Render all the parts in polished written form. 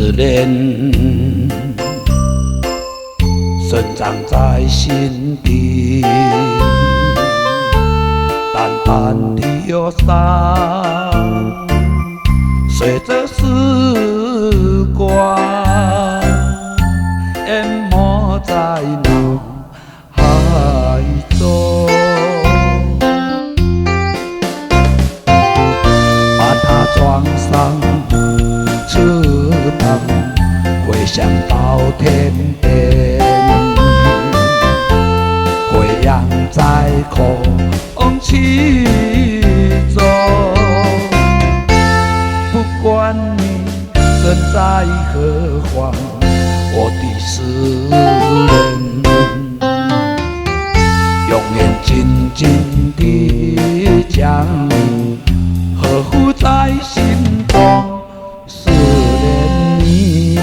思念，深藏在心底，淡淡的忧伤，随着时光淹没在脑海中，把它装上翅膀，飞翔到天边，飞扬在空气中。不管你身在何方，我的思念永远紧紧地将你呵护在心中。思念你，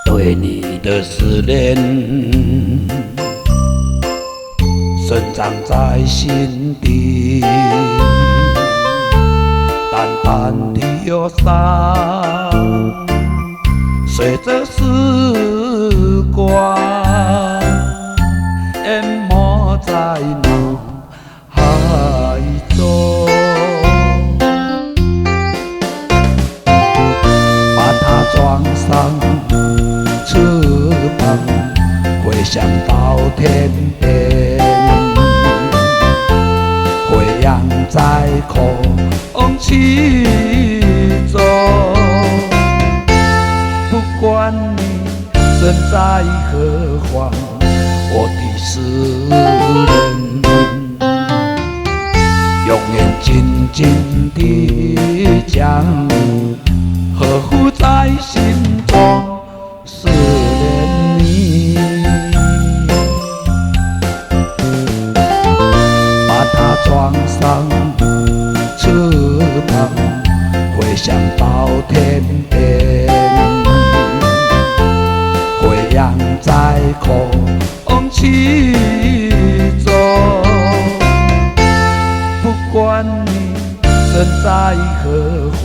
对你的思念深藏在心底，淡淡的忧伤，随着时光淹没在脑海中，把它装上翅膀，飞翔到天边，飞扬在空气中。不管你身在何方，我的思念永远紧紧地将你呵护在心中。思念你，把它装上翅膀，飞翔到天边，飞扬在空气中。不管你身在何方，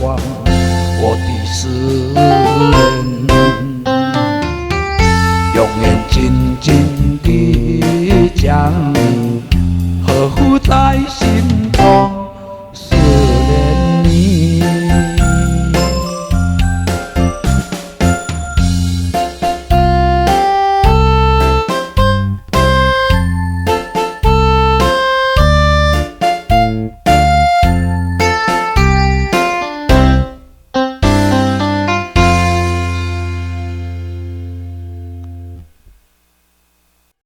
我的思念